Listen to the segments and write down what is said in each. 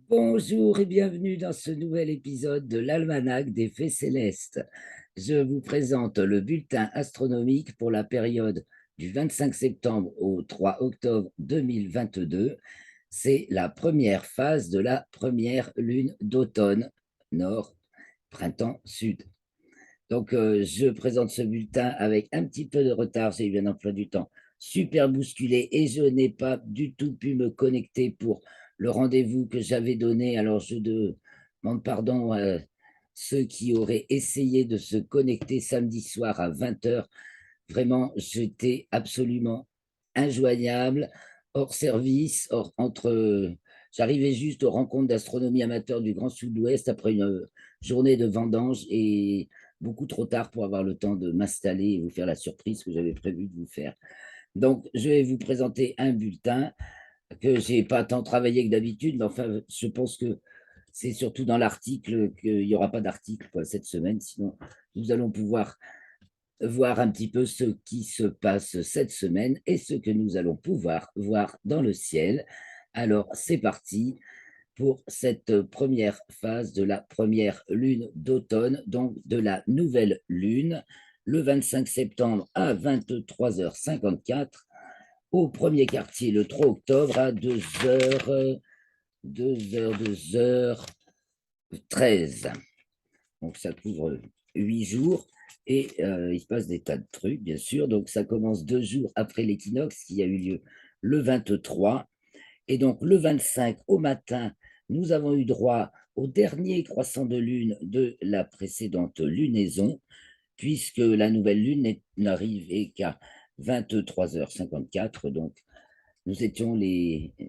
Bonjour et bienvenue dans ce nouvel épisode de l'Almanach des Faits Célestes. Je vous présente le bulletin astronomique pour la période du 25 septembre au 3 octobre 2022. C'est la première phase de la première lune d'automne, nord, printemps, sud. Donc, je présente ce bulletin avec un petit peu de retard. J'ai eu un emploi du temps super bousculé et je n'ai pas du tout pu me connecter pour le rendez-vous que j'avais donné. Alors, je demande pardon à ceux qui auraient essayé de se connecter samedi soir à 20 h. Vraiment, j'étais absolument injoignable, hors service, j'arrivais juste aux rencontres d'astronomie amateur du Grand Sud-Ouest après une journée de vendange et beaucoup trop tard pour avoir le temps de m'installer et vous faire la surprise que j'avais prévu de vous faire. Donc, je vais vous présenter un bulletin que j'ai pas tant travaillé que d'habitude, mais enfin, je pense que c'est surtout dans l'article qu'il n'y aura pas d'article cette semaine, sinon nous allons pouvoir voir un petit peu ce qui se passe cette semaine et ce que nous allons pouvoir voir dans le ciel. Alors, c'est parti pour cette première phase de la première lune d'automne, donc de la nouvelle lune, le 25 septembre à 23h54, au premier quartier le 3 octobre à 2h13. Donc ça couvre 8 jours et il se passe des tas de trucs, bien sûr. Donc ça commence 2 jours après l'équinoxe qui a eu lieu le 23. Et donc, le 25 au matin, nous avons eu droit au dernier croissant de lune de la précédente lunaison, puisque la nouvelle lune n'arrivait qu'à 23h54. Donc, nous étions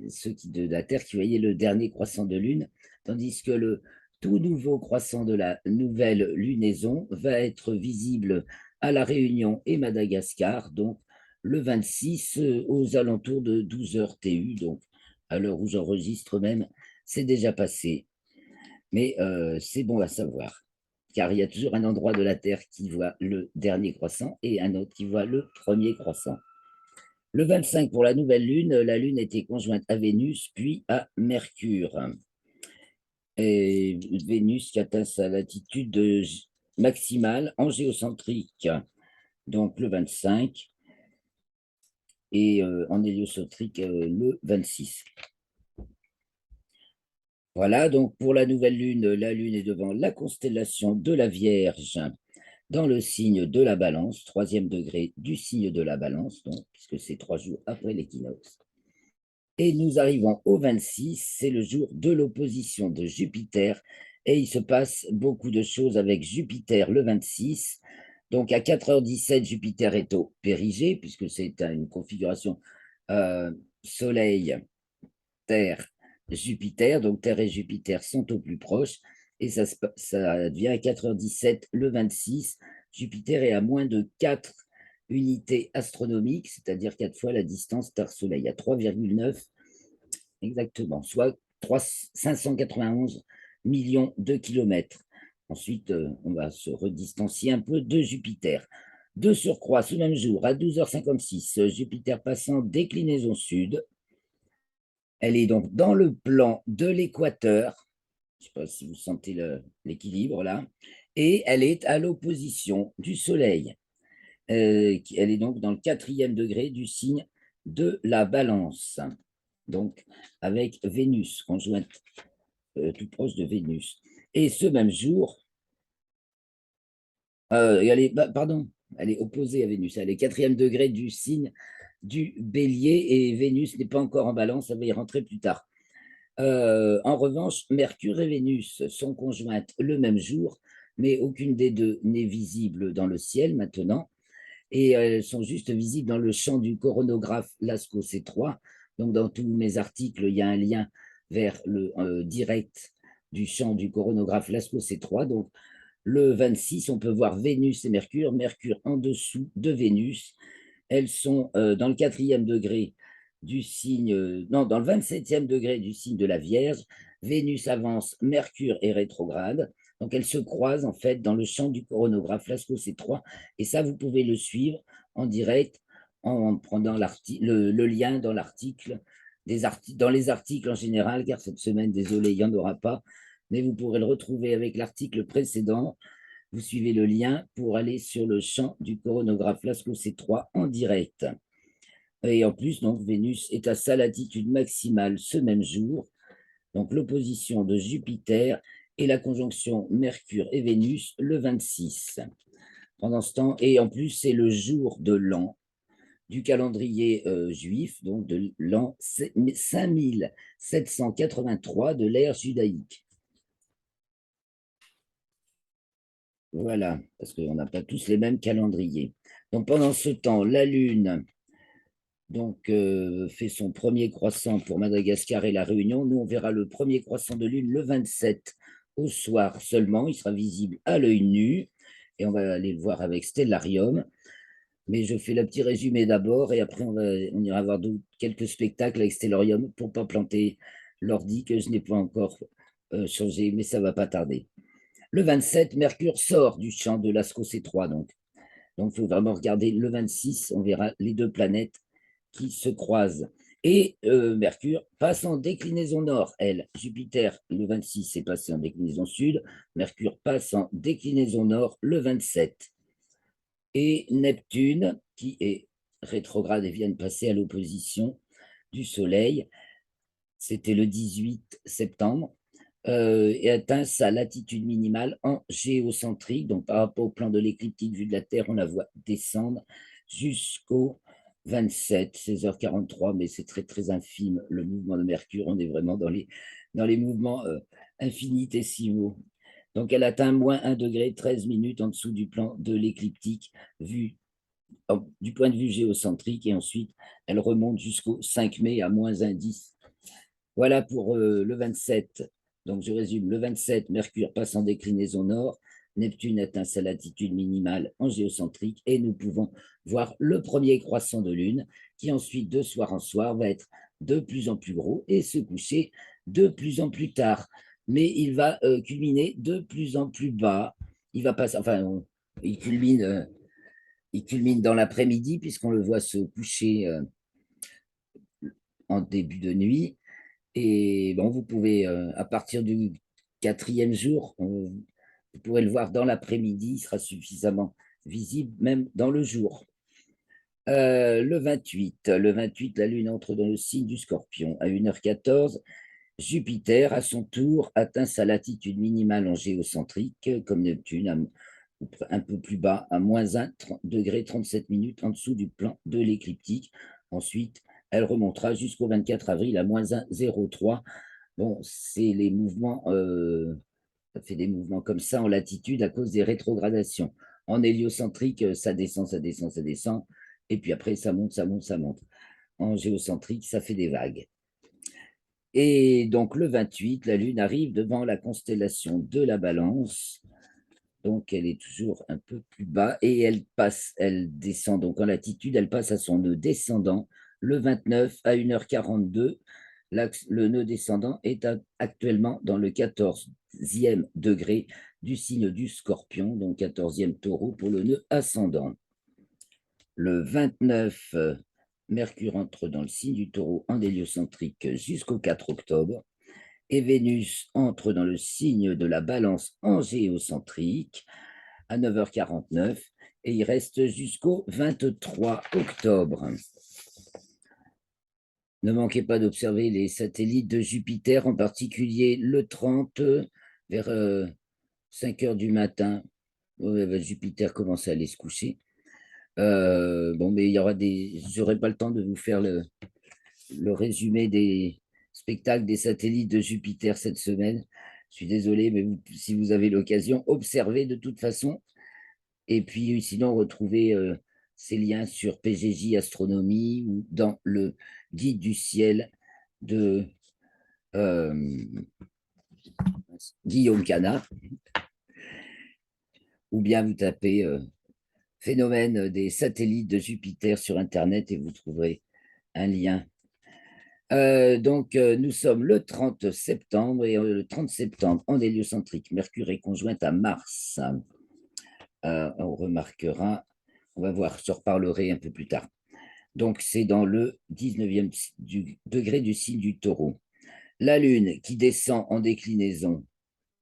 ceux de la Terre qui voyaient le dernier croissant de lune, tandis que le tout nouveau croissant de la nouvelle lunaison va être visible à La Réunion et Madagascar, donc le 26 aux alentours de 12 h TU, donc à l'heure où j'enregistre même, c'est déjà passé. Mais c'est bon à savoir, car il y a toujours un endroit de la Terre qui voit le dernier croissant et un autre qui voit le premier croissant. Le 25 pour la nouvelle lune, la lune était conjointe à Vénus, puis à Mercure. Et Vénus qui atteint sa latitude maximale en géocentrique, donc le 25, et en héliocentrique le 26. Voilà, donc pour la nouvelle lune, la lune est devant la constellation de la Vierge dans le signe de la Balance, troisième degré du signe de la Balance, donc, puisque c'est 3 jours après l'équinoxe. Et nous arrivons au 26, c'est le jour de l'opposition de Jupiter, et il se passe beaucoup de choses avec Jupiter le 26. Donc à 4h17, Jupiter est au périgée, puisque c'est une configuration euh, Soleil, Terre, Jupiter. Donc Terre et Jupiter sont au plus proches, et ça devient à 4h17 le 26. Jupiter est à moins de 4 unités astronomiques, c'est-à-dire 4 fois la distance Terre-Soleil, à 3,9 exactement, soit 591 millions de kilomètres. Ensuite, on va se redistancier un peu de Jupiter. De surcroît, ce même jour, à 12h56, Jupiter passe en déclinaison sud. Elle est donc dans le plan de l'équateur. Je ne sais pas si vous sentez l'équilibre là. Et elle est à l'opposition du Soleil. Elle est donc dans le 4e degré du signe de la Balance. Donc, avec Vénus, conjointe tout proche de Vénus. Et ce même jour, elle est opposée à Vénus. Elle est 4e degré du signe du Bélier et Vénus n'est pas encore en Balance, ça va y rentrer plus tard. En revanche, Mercure et Vénus sont conjointes le même jour, mais aucune des deux n'est visible dans le ciel maintenant. Et elles sont juste visibles dans le champ du coronographe Lascaux C3. Donc, dans tous mes articles, il y a un lien vers le direct du champ du coronographe Lascaux C3. Donc, le 26, on peut voir Vénus et Mercure, Mercure en dessous de Vénus. Elles sont dans le 4e degré du signe, non, dans le 27e degré du signe de la Vierge. Vénus avance, Mercure est rétrograde. Donc, elles se croisent en fait dans le champ du coronographe Lascaux C3. Et ça, vous pouvez le suivre en direct en prenant le lien dans l'article dans les articles en général, car cette semaine, désolé, il n'y en aura pas, mais vous pourrez le retrouver avec l'article précédent. Vous suivez le lien pour aller sur le champ du coronographe Lascaux C3 en direct. Et en plus, donc, Vénus est à sa latitude maximale ce même jour. Donc, l'opposition de Jupiter et la conjonction Mercure et Vénus le 26. Pendant ce temps, et en plus, c'est le jour de l'an du calendrier juif, donc de l'an 5783 de l'ère judaïque. Voilà, parce qu'on n'a pas tous les mêmes calendriers. Donc pendant ce temps, la Lune fait son premier croissant pour Madagascar et la Réunion. Nous, on verra le premier croissant de Lune le 27 au soir seulement. Il sera visible à l'œil nu et on va aller le voir avec Stellarium. Mais je fais le petit résumé d'abord et après on ira voir quelques spectacles avec Stellarium pour ne pas planter l'ordi que je n'ai pas encore changé, mais ça ne va pas tarder. Le 27, Mercure sort du champ de Lascaux C3. Donc, il faut vraiment regarder le 26, on verra les deux planètes qui se croisent. Et Mercure passe en déclinaison nord, elle. Jupiter, le 26, est passé en déclinaison sud. Mercure passe en déclinaison nord le 27. Et Neptune, qui est rétrograde et vient de passer à l'opposition du Soleil, c'était le 18 septembre, et atteint sa latitude minimale en géocentrique. Donc, par rapport au plan de l'écliptique vu de la Terre, on la voit descendre jusqu'au 27, 16h43, mais c'est très, très infime le mouvement de Mercure. On est vraiment dans les mouvements infinitésimaux. Donc, elle atteint moins 1 degré 13 minutes en dessous du plan de l'écliptique vu du point de vue géocentrique, et ensuite, elle remonte jusqu'au 5 mai à moins 1,10. Voilà pour le 27. Donc, je résume, le 27, Mercure passe en déclinaison nord, Neptune atteint sa latitude minimale en géocentrique et nous pouvons voir le premier croissant de lune qui ensuite, de soir en soir, va être de plus en plus gros et se coucher de plus en plus tard. Mais il va culminer de plus en plus bas. Il va passer, enfin, il culmine dans l'après-midi puisqu'on le voit se coucher en début de nuit. Et bon, vous pouvez, à partir du quatrième jour, vous pourrez le voir dans l'après-midi, il sera suffisamment visible même dans le jour. Le 28, la Lune entre dans le signe du Scorpion à 1h14. Jupiter, à son tour, atteint sa latitude minimale en géocentrique, comme Neptune, un peu plus bas, à moins 1 degré 37 minutes en dessous du plan de l'écliptique. Ensuite, elle remontera jusqu'au 24 avril à moins 1,03. Bon, c'est les mouvements, ça fait des mouvements comme ça en latitude à cause des rétrogradations. En héliocentrique, ça descend, ça descend, ça descend. Et puis après, ça monte, ça monte, ça monte. En géocentrique, ça fait des vagues. Et donc, le 28, la Lune arrive devant la constellation de la Balance. Donc, elle est toujours un peu plus bas et elle descend donc en latitude, elle passe à son nœud descendant le 29 à 1h42. Le nœud descendant est actuellement dans le 14e degré du signe du Scorpion, donc 14e taureau pour le nœud ascendant. Le 29, Mercure entre dans le signe du taureau en héliocentrique jusqu'au 4 octobre. Et Vénus entre dans le signe de la Balance en géocentrique à 9h49 et il reste jusqu'au 23 octobre. Ne manquez pas d'observer les satellites de Jupiter, en particulier le 30 vers 5h du matin. Jupiter commence à aller se coucher. Bon, mais il y aura j'aurai pas le temps de vous faire le résumé des spectacles des satellites de Jupiter cette semaine. Je suis désolé, mais si vous avez l'occasion, observez de toute façon. Et puis, sinon, retrouvez ces liens sur PGJ Astronomie ou dans le guide du ciel de Guillaume Canard. Ou bien vous tapez phénomène des satellites de Jupiter sur Internet et vous trouverez un lien. Nous sommes le 30 septembre et le 30 septembre en héliocentrique, Mercure est conjointe à Mars. On remarquera, on va voir, je reparlerai un peu plus tard. Donc, c'est dans le 19e degré du signe du taureau. La Lune, qui descend en déclinaison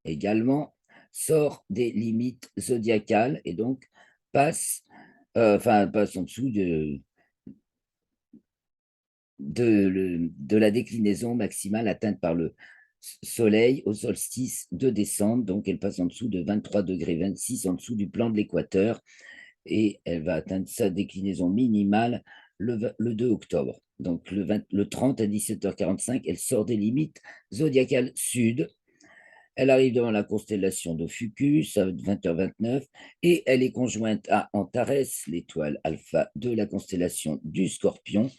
également, sort des limites zodiacales et donc passe, passe en dessous de la déclinaison maximale atteinte par le Soleil au solstice de décembre. Donc, elle passe en dessous de 23 degrés 26, en dessous du plan de l'équateur, et elle va atteindre sa déclinaison minimale le 2 octobre. Donc, le 30 à 17h45, elle sort des limites zodiacales sud. Elle arrive devant la constellation d'Ophiuchus à 20h29 et elle est conjointe à Antares, l'étoile alpha de la constellation du Scorpion,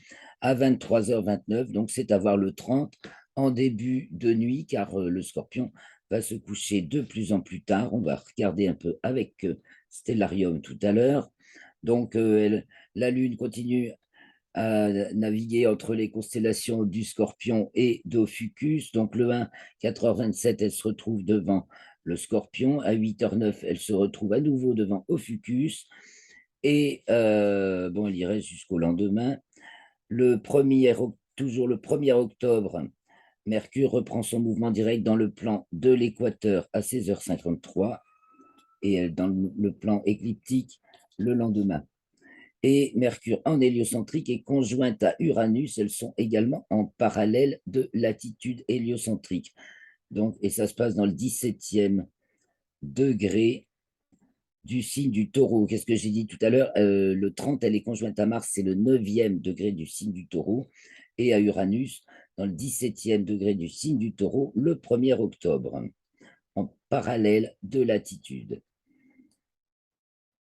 à 23h29. Donc, c'est à voir le 30 en début de nuit, car le Scorpion va se coucher de plus en plus tard. On va regarder un peu avec Stellarium tout à l'heure. Donc, la Lune continue à naviguer entre les constellations du Scorpion et d'Ophiuchus. Donc le 1, 4h27, elle se retrouve devant le Scorpion. À 8h09, elle se retrouve à nouveau devant Ophiuchus. Et bon, elle y reste jusqu'au lendemain. Toujours le 1er octobre, Mercure reprend son mouvement direct dans le plan de l'équateur à 16h53 et dans le plan écliptique le lendemain. Et Mercure en héliocentrique est conjointe à Uranus. Elles sont également en parallèle de latitude héliocentrique. Donc, et ça se passe dans le 17e degré du signe du taureau. Qu'est-ce que j'ai dit tout à l'heure? Le 30, elle est conjointe à Mars, c'est le 9e degré du signe du taureau, et à Uranus, dans le 17e degré du signe du taureau, le 1er octobre, en parallèle de latitude.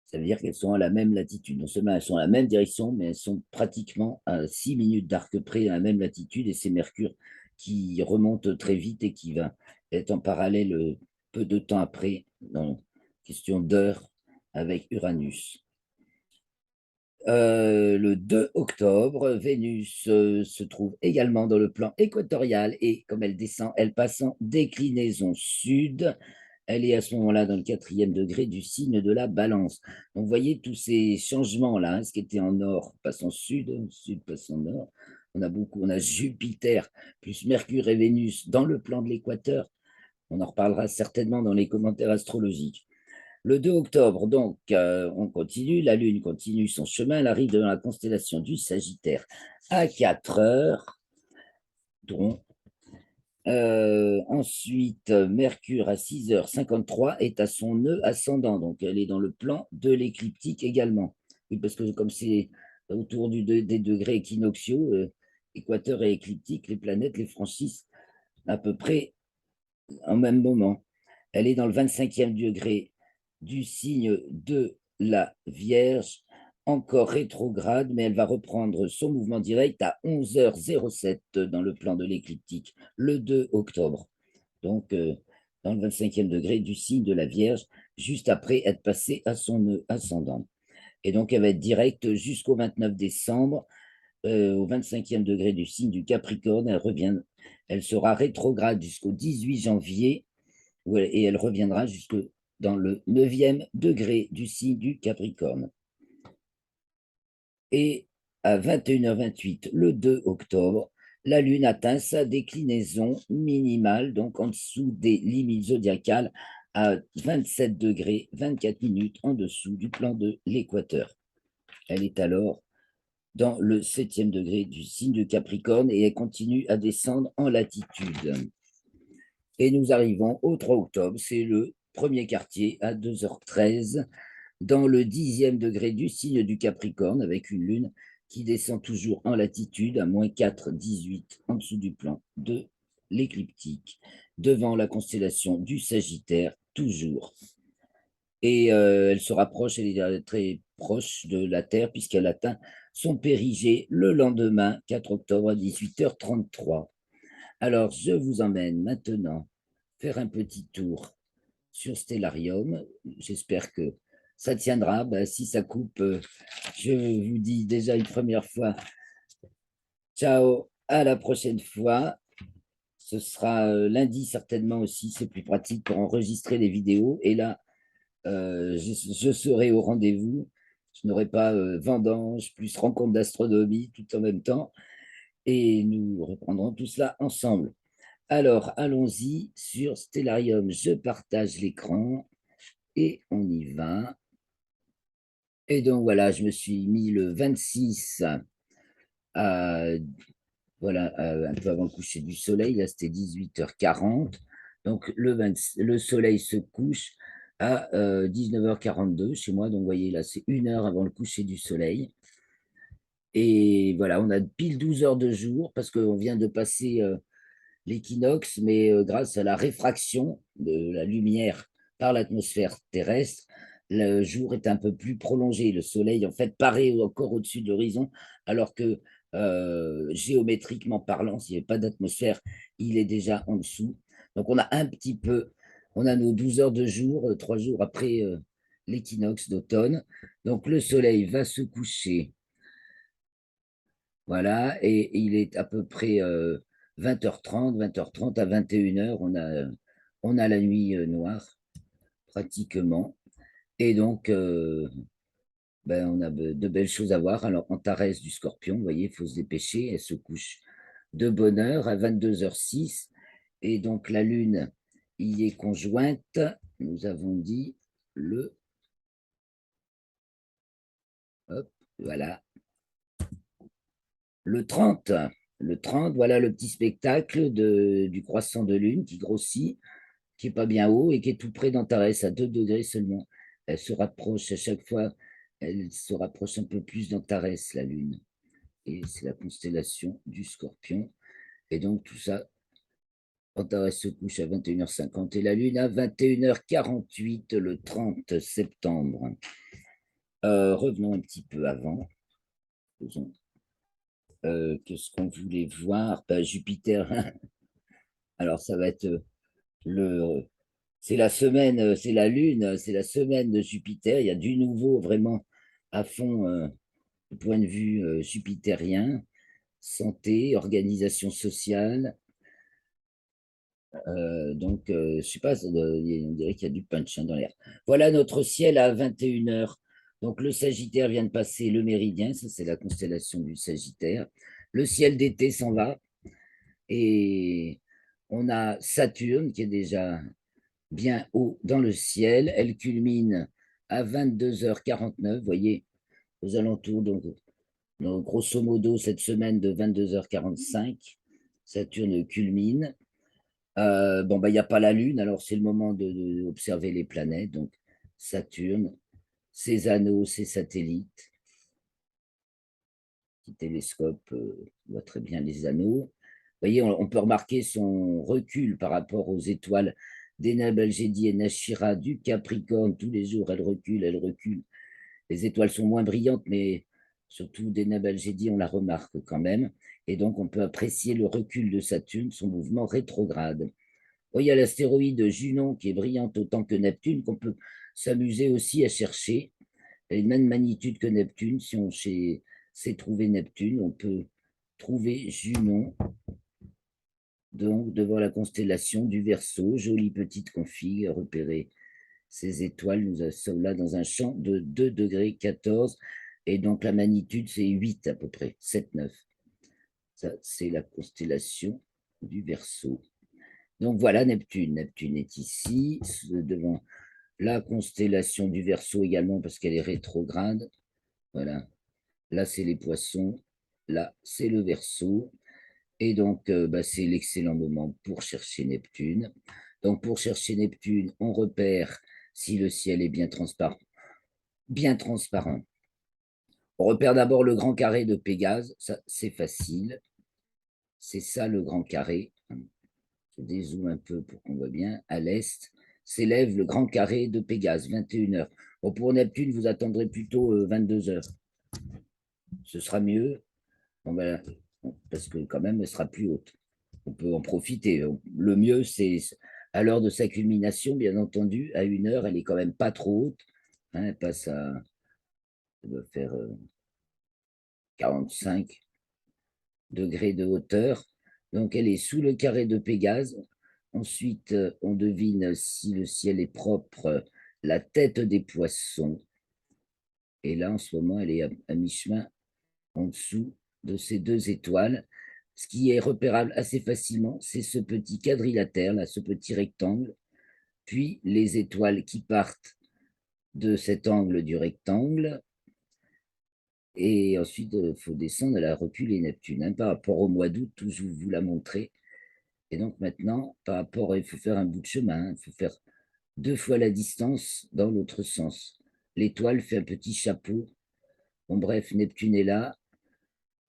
Ça veut dire qu'elles sont à la même latitude. Non seulement elles sont à la même direction, mais elles sont pratiquement à 6 minutes d'arc près à la même latitude. Et c'est Mercure qui remonte très vite et qui va être en parallèle peu de temps après, dans question d'heure, avec Uranus. Le 2 octobre, Vénus se trouve également dans le plan équatorial et comme elle descend, elle passe en déclinaison sud. Elle est à ce moment-là dans le 4e degré du signe de la balance. Donc, vous voyez tous ces changements-là, hein, ce qui était en nord passe en sud, sud passe en nord. On a Jupiter plus Mercure et Vénus dans le plan de l'équateur. On en reparlera certainement dans les commentaires astrologiques. Le 2 octobre, donc, on continue, la Lune continue son chemin, elle arrive dans la constellation du Sagittaire à 4 heures. Donc, ensuite, Mercure à 6h53 est à son nœud ascendant, donc elle est dans le plan de l'écliptique également. Oui, parce que comme c'est autour des degrés équinoxiaux, équateur et écliptique, les planètes les franchissent à peu près en même moment. Elle est dans le 25e degré du signe de la Vierge, encore rétrograde, mais elle va reprendre son mouvement direct à 11h07 dans le plan de l'écliptique, le 2 octobre. Donc, dans le 25e degré du signe de la Vierge, juste après être passée à son nœud ascendant. Et donc, elle va être directe jusqu'au 29 décembre, au 25e degré du signe du Capricorne. Elle sera rétrograde jusqu'au 18 janvier, et elle reviendra jusque dans le 9e degré du signe du Capricorne. Et à 21h28, le 2 octobre, la Lune atteint sa déclinaison minimale, donc en dessous des limites zodiacales, à 27 degrés 24 minutes en dessous du plan de l'équateur. Elle est alors dans le 7e degré du signe du Capricorne et elle continue à descendre en latitude. Et nous arrivons au 3 octobre, c'est le premier quartier à 2h13, dans le 10e degré du signe du Capricorne, avec une lune qui descend toujours en latitude à moins 4,18 en dessous du plan de l'écliptique, devant la constellation du Sagittaire, toujours. Et elle se rapproche, elle est très proche de la Terre, puisqu'elle atteint son périgée le lendemain, 4 octobre à 18h33. Alors, je vous emmène maintenant faire un petit tour sur Stellarium. J'espère que ça tiendra. Ben, si ça coupe, je vous dis déjà une première fois, ciao, à la prochaine fois. Ce sera lundi certainement aussi, c'est plus pratique pour enregistrer les vidéos. Et là, je serai au rendez-vous. je n'aurai pas vendange plus rencontre d'astronomie tout en même temps. Et nous reprendrons tout cela ensemble. Alors, allons-y sur Stellarium. Je partage l'écran et on y va. Et donc voilà, je me suis mis le 26 à, voilà, un peu avant le coucher du soleil. Là, c'était 18h40. Donc, le soleil se couche à 19h42 chez moi. Donc, vous voyez, là, c'est 1 heure avant le coucher du soleil. Et voilà, on a pile 12 heures de jour parce qu'on vient de passer l'équinoxe, mais grâce à la réfraction de la lumière par l'atmosphère terrestre, le jour est un peu plus prolongé. Le soleil, en fait, paraît encore au-dessus de l'horizon, alors que géométriquement parlant, s'il n'y avait pas d'atmosphère, il est déjà en dessous. Donc, on a un petit peu, on a nos 12 heures de jour, 3 jours après l'équinoxe d'automne. Donc, le soleil va se coucher. Voilà, et il est à peu près 20h30, 20h30 à 21h, on a la nuit noire, pratiquement. Et donc, ben, on a de belles choses à voir. Alors, Antares du Scorpion, vous voyez, il faut se dépêcher, elle se couche de bonne heure à 22h06. Et donc, la Lune y est conjointe, nous avons dit hop, voilà, le 30. Le 30, voilà le petit spectacle du croissant de Lune qui grossit, qui est pas bien haut et qui est tout près d'Antares, à 2 degrés seulement. Elle se rapproche à chaque fois, elle se rapproche un peu plus d'Antares, la Lune. Et c'est la constellation du Scorpion. Et donc tout ça, Antares se couche à 21h50 et la Lune à 21h48 le 30 septembre. Revenons un petit peu avant. Qu'est-ce qu'on voulait voir? Ben, Jupiter. Alors ça va être le c'est la semaine, c'est la Lune, c'est la semaine de Jupiter. Il y a du nouveau vraiment à fond du point de vue jupitérien, santé, organisation sociale. Donc, je ne sais pas, on dirait qu'il y a du punch dans l'air. Voilà notre ciel à 21h. Donc, le Sagittaire vient de passer le méridien, ça c'est la constellation du Sagittaire. Le ciel d'été s'en va et on a Saturne qui est déjà bien haut dans le ciel. Elle culmine à 22h49, vous voyez, aux alentours, donc grosso modo, cette semaine de 22h45, Saturne culmine. Bon, bah, il n'y a pas la Lune, alors c'est le moment d'observer les planètes. Donc, Saturne, ses anneaux, ses satellites, petit télescope voit très bien les anneaux. Vous voyez, on peut remarquer son recul par rapport aux étoiles d'Enab, Algédi et Nashira du Capricorne. Tous les jours, elle recule, elle recule. Les étoiles sont moins brillantes, mais surtout d'Enab, Algédi, on la remarque quand même. Et donc, on peut apprécier le recul de Saturne, son mouvement rétrograde. Il y a l'astéroïde Junon qui est brillante autant que Neptune, qu'on peut s'amuser aussi à chercher. Elle a une même magnitude que Neptune. Si on sait trouver Neptune, on peut trouver Junon, donc devant la constellation du Verseau. Jolie petite config, repérer ces étoiles. Nous sommes là dans un champ de 2 degrés 14. Et donc la magnitude, c'est 8 à peu près, 7, 9. Ça, c'est la constellation du Verseau. Donc voilà Neptune. Neptune est ici, devant la constellation du Verseau également, parce qu'elle est rétrograde. Voilà. Là, c'est les poissons. Là, c'est le Verseau. Et donc, bah, c'est l'excellent moment pour chercher Neptune. Donc, pour chercher Neptune, on repère si le ciel est bien transparent. Bien transparent. On repère d'abord le grand carré de Pégase. Ça, c'est facile. C'est ça le grand carré. Je dézoome un peu pour qu'on voit bien. À l'est s'élève le grand carré de Pégase, 21h. Bon, pour Neptune, vous attendrez plutôt 22h. Ce sera mieux, bon, ben, parce que quand même, elle sera plus haute. On peut en profiter. Le mieux, c'est à l'heure de sa culmination, bien entendu, à 1h, elle est quand même pas trop haute. Hein, elle passe à, elle doit faire 45 degrés de hauteur. Donc, elle est sous le carré de Pégase. Ensuite, on devine si le ciel est propre, la tête des poissons. Et là, en ce moment, elle est à mi-chemin en dessous de ces deux étoiles. Ce qui est repérable assez facilement, c'est ce petit quadrilatère, là, ce petit rectangle, puis les étoiles qui partent de cet angle du rectangle. Et ensuite, il faut descendre à la recul et Neptune. Hein, par rapport au mois d'août, je vous la montrer. Et donc maintenant, par rapport, il faut faire un bout de chemin. Hein, il faut faire 2 fois la distance dans l'autre sens. L'étoile fait un petit chapeau. Bon, bref, Neptune est là,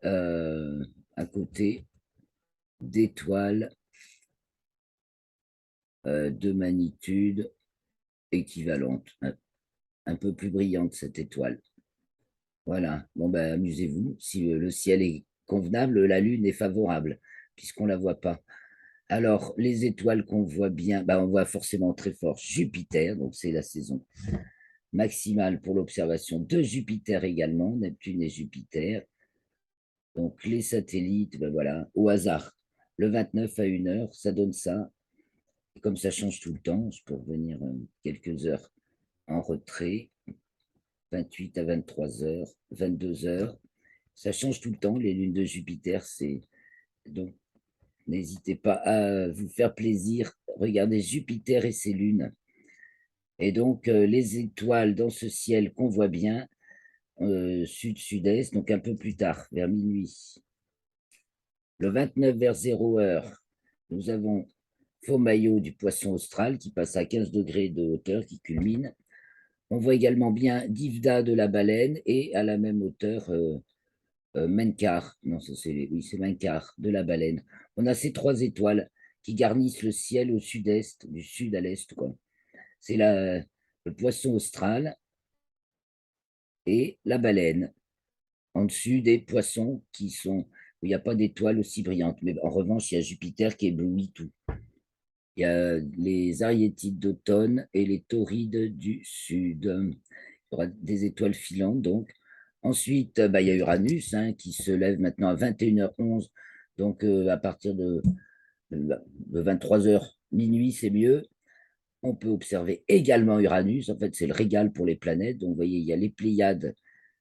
à côté d'étoiles de magnitude équivalente, un peu plus brillante cette étoile. Voilà, bon ben amusez-vous. Si le ciel est convenable, la Lune est favorable, puisqu'on ne la voit pas. Alors, les étoiles qu'on voit bien, ben, on voit forcément très fort Jupiter, donc c'est la saison maximale pour l'observation de Jupiter également, Neptune et Jupiter. Donc les satellites, ben voilà, au hasard, le 29 à 1 heure, ça donne ça. Et comme ça change tout le temps, je peux revenir quelques heures en retrait, 28 à 23 heures, 22 heures. Ça change tout le temps, les lunes de Jupiter, c'est donc n'hésitez pas à vous faire plaisir, regardez Jupiter et ses lunes. Et donc les étoiles dans ce ciel qu'on voit bien, sud-sud-est, donc un peu plus tard, vers minuit. Le 29 vers 0 heure, nous avons faux maillot du poisson austral qui passe à 15 degrés de hauteur, qui culmine. On voit également bien Divda de la baleine et à la même hauteur Menkar. Non, oui, c'est Menkar de la baleine. On a ces 3 étoiles qui garnissent le ciel au sud-est, du sud à l'est, quoi. C'est le poisson austral et la baleine. En dessus des poissons où il n'y a pas d'étoiles aussi brillantes. Mais en revanche, il y a Jupiter qui éblouit tout. Il y a les ariétides d'automne et les taurides du sud. Il y aura des étoiles filantes, donc. Ensuite, bah, il y a Uranus hein, qui se lève maintenant à 21h11. Donc, à partir de 23h, minuit, c'est mieux. On peut observer également Uranus. En fait, c'est le régal pour les planètes. Donc, vous voyez, il y a les Pléiades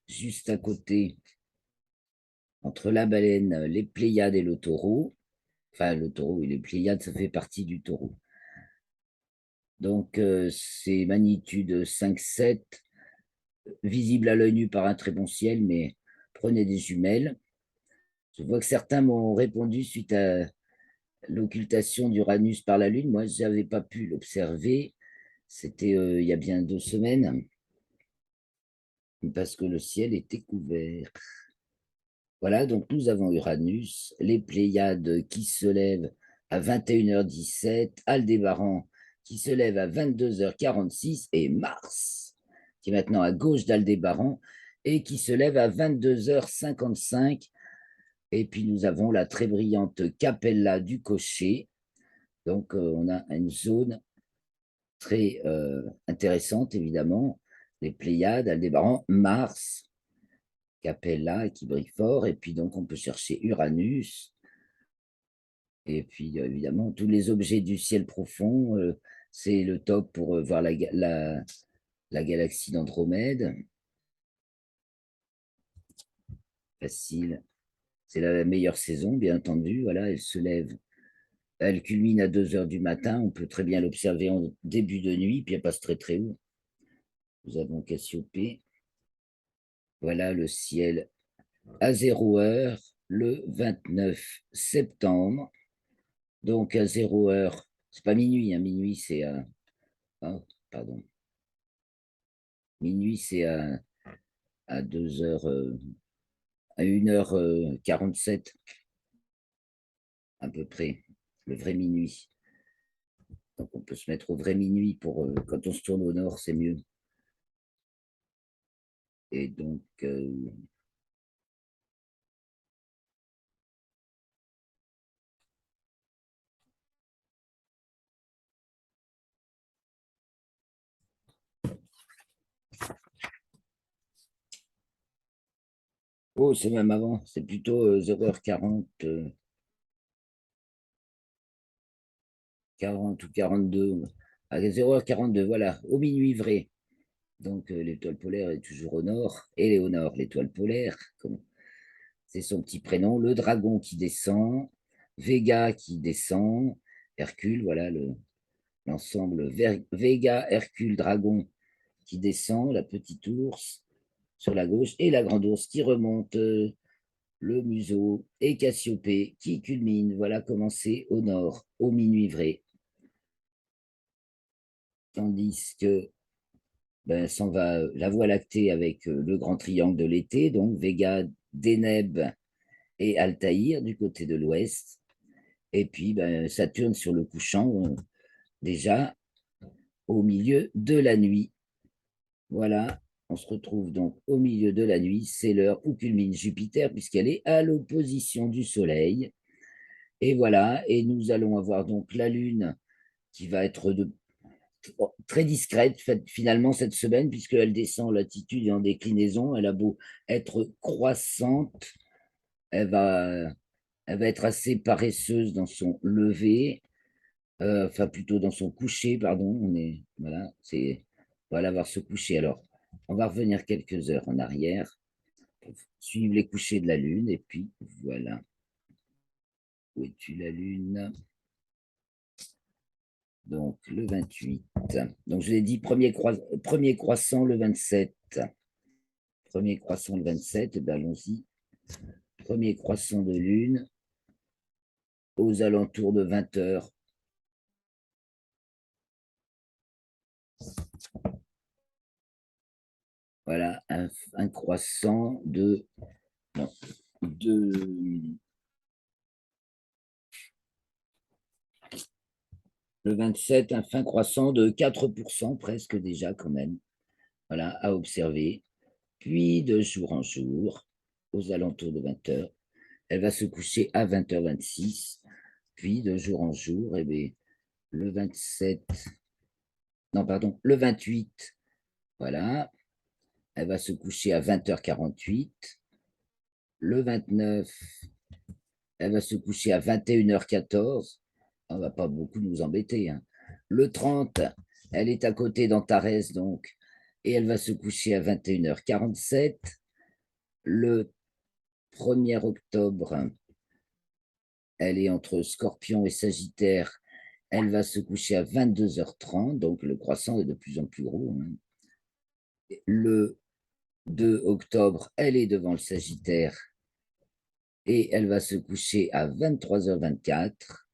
juste à côté, entre la baleine, les Pléiades et le taureau. Enfin, le taureau et les Pléiades, ça fait partie du taureau. Donc, c'est magnitude 5-7, visible à l'œil nu par un très bon ciel, mais prenez des jumelles. Je vois que certains m'ont répondu suite à l'occultation d'Uranus par la Lune. Moi, je n'avais pas pu l'observer. C'était il y a bien 2 semaines, parce que le ciel était couvert. Voilà, donc nous avons Uranus, les Pléiades qui se lèvent à 21h17, Aldébaran qui se lève à 22h46 et Mars qui est maintenant à gauche d'Aldébaran et qui se lève à 22h55. Et puis nous avons la très brillante Capella du Cocher. Donc on a une zone très intéressante évidemment, les Pléiades, Aldébaran, Mars, Capella qui brille fort, et puis donc on peut chercher Uranus, et puis évidemment tous les objets du ciel profond, c'est le top pour voir la galaxie d'Andromède. Facile, c'est la meilleure saison, bien entendu, voilà, elle se lève, elle culmine à 2 heures du matin, on peut très bien l'observer en début de nuit, puis elle passe très très haut. Nous avons Cassiopée, voilà le ciel à 0 heure, le 29 septembre. Donc à 0 heure, c'est pas minuit, hein, minuit c'est à. Oh, pardon. Minuit c'est à 2 heures, à 1h47, à peu près, le vrai minuit. Donc on peut se mettre au vrai minuit pour quand on se tourne au nord, c'est mieux. Et donc, oh, c'est même avant, c'est plutôt 0h40, 40 ou 42. À 0h42, voilà, au minuit vrai. Donc, l'étoile polaire est toujours au nord. Éléonore, l'étoile polaire, c'est son petit prénom. Le dragon qui descend. Vega qui descend. Hercule, voilà l'ensemble. Vega, Hercule, dragon qui descend. La petite ours sur la gauche. Et la grande ours qui remonte le museau. Et Cassiopée qui culmine. Voilà comment c'est au nord, au minuit vrai. Tandis que ben, s'en va la Voie lactée avec le grand triangle de l'été, donc Vega, Deneb et Altaïr du côté de l'ouest. Et puis ben, Saturne sur le couchant, déjà au milieu de la nuit. Voilà, on se retrouve donc au milieu de la nuit, c'est l'heure où culmine Jupiter puisqu'elle est à l'opposition du Soleil. Et voilà, et nous allons avoir donc la Lune qui va être très discrète finalement cette semaine, puisqu'elle descend en latitude et en déclinaison. Elle a beau être croissante, elle va, elle va être assez paresseuse dans son lever, enfin plutôt dans son coucher, pardon. Voilà, on va la voir se coucher. Alors, on va revenir quelques heures en arrière pour suivre les couchers de la Lune, et puis voilà. Où es-tu la Lune? Donc, le 28. Donc, je l'ai dit, premier croissant le 27. Premier croissant le 27, ben allons-y. Premier croissant de lune aux alentours de 20 heures. Voilà, un croissant non, de le 27, un fin croissant de 4% presque déjà quand même. Voilà, à observer. Puis de jour en jour, aux alentours de 20 heures, elle va se coucher à 20h26. Puis de jour en jour, eh bien, le 27, non pardon, le 28, voilà, elle va se coucher à 20h48. Le 29, elle va se coucher à 21h14. On ne va pas beaucoup nous embêter, hein. Le 30, elle est à côté d'Antares, donc, et elle va se coucher à 21h47. Le 1er octobre, elle est entre Scorpion et Sagittaire. Elle va se coucher à 22h30, donc le croissant est de plus en plus gros, hein. Le 2 octobre, elle est devant le Sagittaire et elle va se coucher à 23h24.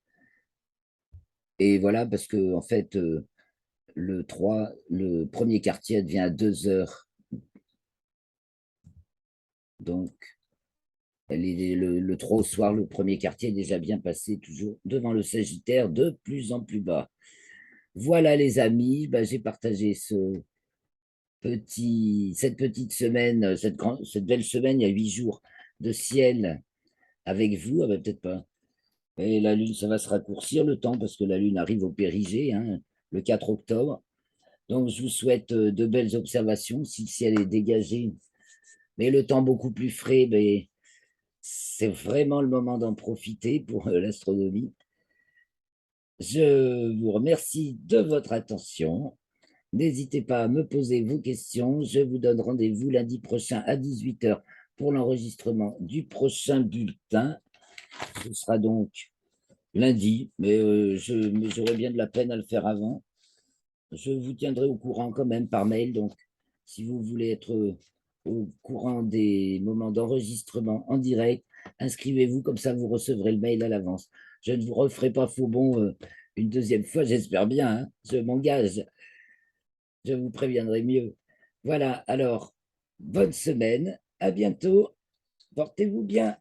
Et voilà, parce que en fait, le premier quartier devient à 2h. Donc, le 3 au soir, le premier quartier est déjà bien passé, toujours devant le Sagittaire, de plus en plus bas. Voilà les amis, ben, j'ai partagé cette petite semaine, cette belle semaine, il y a 8 jours de ciel avec vous. Ah ben, peut-être pas. Et la Lune, ça va se raccourcir le temps parce que la Lune arrive au périgée, hein, le 4 octobre. Donc, je vous souhaite de belles observations si le ciel est dégagé. Mais le temps beaucoup plus frais, ben, c'est vraiment le moment d'en profiter pour l'astronomie. Je vous remercie de votre attention. N'hésitez pas à me poser vos questions. Je vous donne rendez-vous lundi prochain à 18h pour l'enregistrement du prochain bulletin. Ce sera donc lundi, mais j'aurai bien de la peine à le faire avant. Je vous tiendrai au courant quand même par mail. Donc, si vous voulez être au courant des moments d'enregistrement en direct, inscrivez-vous, comme ça vous recevrez le mail à l'avance. Je ne vous referai pas faux bon une deuxième fois, j'espère bien, hein, je m'engage. Je vous préviendrai mieux. Voilà, alors, bonne semaine, à bientôt, portez-vous bien.